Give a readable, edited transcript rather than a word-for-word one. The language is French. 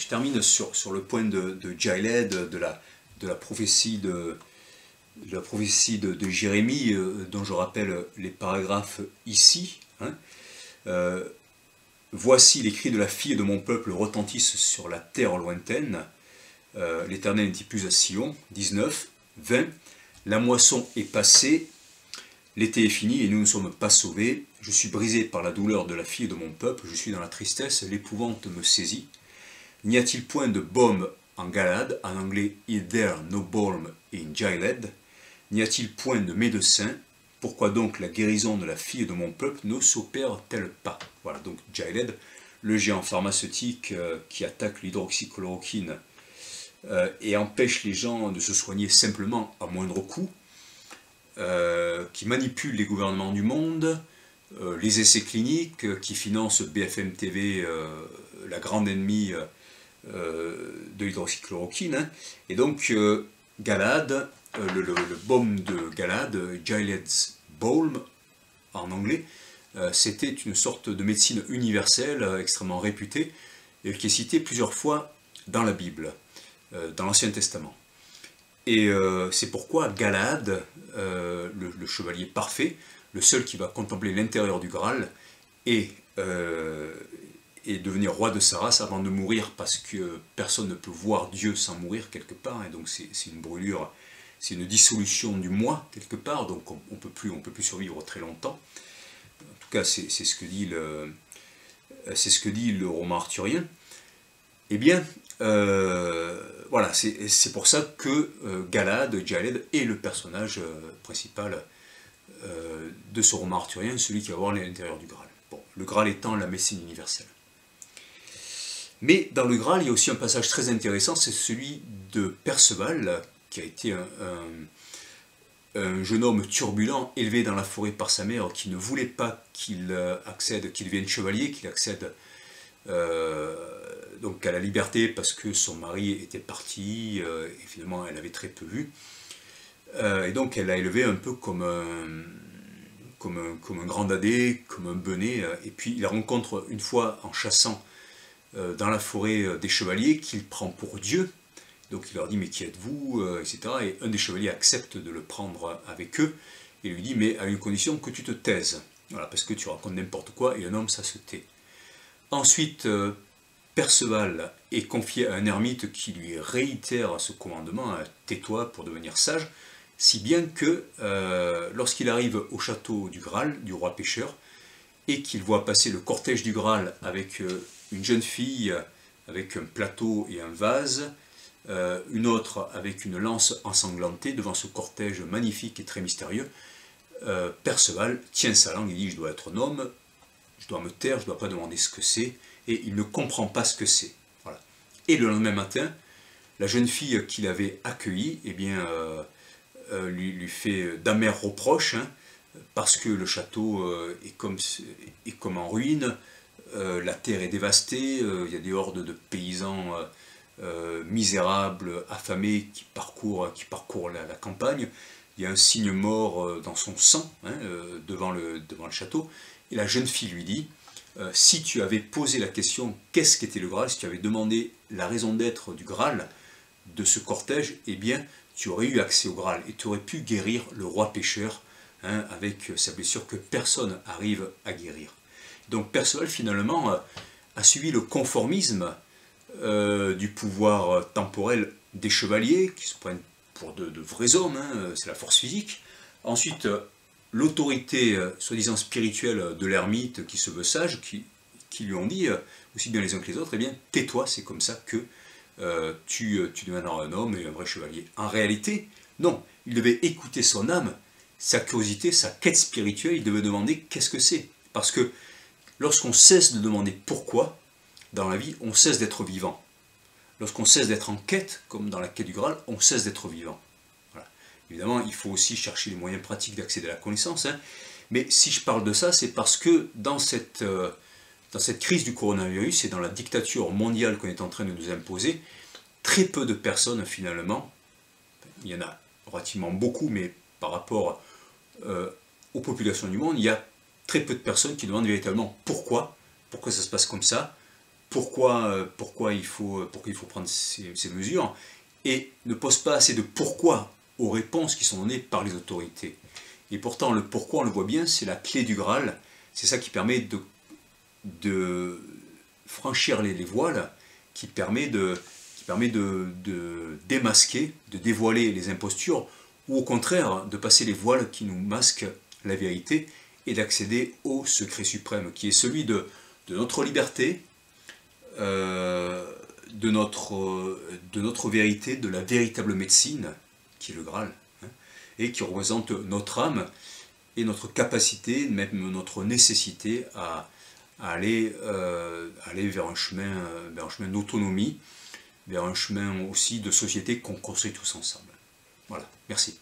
je termine sur le point de Jailed, de la prophétie de Jérémie, dont je rappelle les paragraphes ici. Hein. Voici les cris de la fille de mon peuple retentissent sur la terre lointaine. L'Éternel n'est plus à Sion. 19, 20. La moisson est passée, l'été est fini et nous ne sommes pas sauvés. Je suis brisé par la douleur de la fille de mon peuple, je suis dans la tristesse, l'épouvante me saisit. N'y a-t-il point de baume en Galade, en anglais Is there no balm in Gilead? N'y a-t-il point de médecin? Pourquoi donc la guérison de la fille de mon peuple ne s'opère-t-elle pas? Voilà, donc Gilead, le géant pharmaceutique qui attaque l'hydroxychloroquine et empêche les gens de se soigner simplement à moindre coût, qui manipule les gouvernements du monde, les essais cliniques, qui finance BFM TV, la grande ennemie de l'hydroxychloroquine. Hein. Et donc, Galade, le baume de Galade, Gilead's Balm en anglais, c'était une sorte de médecine universelle extrêmement réputée et qui est citée plusieurs fois dans la Bible, dans l'Ancien Testament. Et c'est pourquoi Galad, le chevalier parfait, le seul qui va contempler l'intérieur du Graal, et devenir roi de sa race avant de mourir, parce que personne ne peut voir Dieu sans mourir quelque part, et donc c'est une brûlure, c'est une dissolution du moi quelque part, donc on peut plus survivre très longtemps. En tout cas, c'est ce que dit le roman arthurien. Eh bien, voilà, c'est pour ça que Galad, Gilead, est le personnage principal de ce roman arthurien, celui qui va voir l'intérieur du Graal. Bon, le Graal étant la médecine universelle. Mais dans le Graal, il y a aussi un passage très intéressant, c'est celui de Perceval, qui a été un jeune homme turbulent, élevé dans la forêt par sa mère, qui ne voulait pas qu'il devienne chevalier, qu'il accède donc à la liberté, parce que son mari était parti, et finalement elle avait très peu vu. Et donc elle l'a élevé un peu comme un grand dadais, comme un benêt, et puis il rencontre une fois en chassant dans la forêt des chevaliers qu'il prend pour Dieu. Donc il leur dit, mais qui êtes-vous, etc. Et un des chevaliers accepte de le prendre avec eux, et lui dit, mais à une condition que tu te taises, voilà, parce que tu racontes n'importe quoi, et un homme ça se tait. Ensuite, Perceval est confié à un ermite qui lui réitère ce commandement, tais-toi pour devenir sage, si bien que lorsqu'il arrive au château du Graal, du roi pêcheur, et qu'il voit passer le cortège du Graal avec une jeune fille avec un plateau et un vase, une autre avec une lance ensanglantée devant ce cortège magnifique et très mystérieux, Perceval tient sa langue et dit, je dois être un homme, je dois me taire, je ne dois pas demander ce que c'est, et il ne comprend pas ce que c'est. Voilà. Et le lendemain matin, la jeune fille qu'il avait accueillie, eh bien, lui fait d'amers reproches, hein, parce que le château est comme en ruine, la terre est dévastée, il y a des hordes de paysans misérables, affamés, qui parcourent la campagne, il y a un cygne mort dans son sang, hein, devant le château, et la jeune fille lui dit, si tu avais posé la question qu'est-ce qu'était le Graal, si tu avais demandé la raison d'être du Graal, de ce cortège, eh bien tu aurais eu accès au Graal et tu aurais pu guérir le roi pêcheur, hein, avec sa blessure que personne n'arrive à guérir. Donc Perceval finalement a suivi le conformisme du pouvoir temporel des chevaliers, qui se prennent pour de vrais hommes, hein, c'est la force physique. Ensuite, l'autorité soi-disant spirituelle de l'ermite qui se veut sage, qui lui ont dit, aussi bien les uns que les autres, eh bien tais-toi, c'est comme ça que tu deviendras un homme et un vrai chevalier. En réalité, non, il devait écouter son âme, sa curiosité, sa quête spirituelle, il devait demander qu'est-ce que c'est. Parce que lorsqu'on cesse de demander pourquoi, dans la vie, on cesse d'être vivant. Lorsqu'on cesse d'être en quête, comme dans la quête du Graal, on cesse d'être vivant. Voilà. Évidemment, il faut aussi chercher les moyens pratiques d'accéder à la connaissance, hein. Mais si je parle de ça, c'est parce que dans cette crise du coronavirus et dans la dictature mondiale qu'on est en train de nous imposer, très peu de personnes finalement, il y en a relativement beaucoup, mais par rapport aux populations du monde, il y a très peu de personnes qui demandent véritablement pourquoi ça se passe comme ça, pourquoi il faut prendre ces mesures, et ne pose pas assez de pourquoi aux réponses qui sont données par les autorités. Et pourtant, le pourquoi, on le voit bien, c'est la clé du Graal, c'est ça qui permet de franchir les voiles, qui permet de démasquer, de dévoiler les impostures, ou au contraire, de passer les voiles qui nous masquent la vérité, et d'accéder au secret suprême, qui est celui de notre liberté, de notre vérité, de la véritable médecine, qui est le Graal, hein, et qui représente notre âme, et notre capacité, même notre nécessité à aller vers un chemin d'autonomie, vers un chemin aussi de société qu'on construit tous ensemble. Voilà, merci.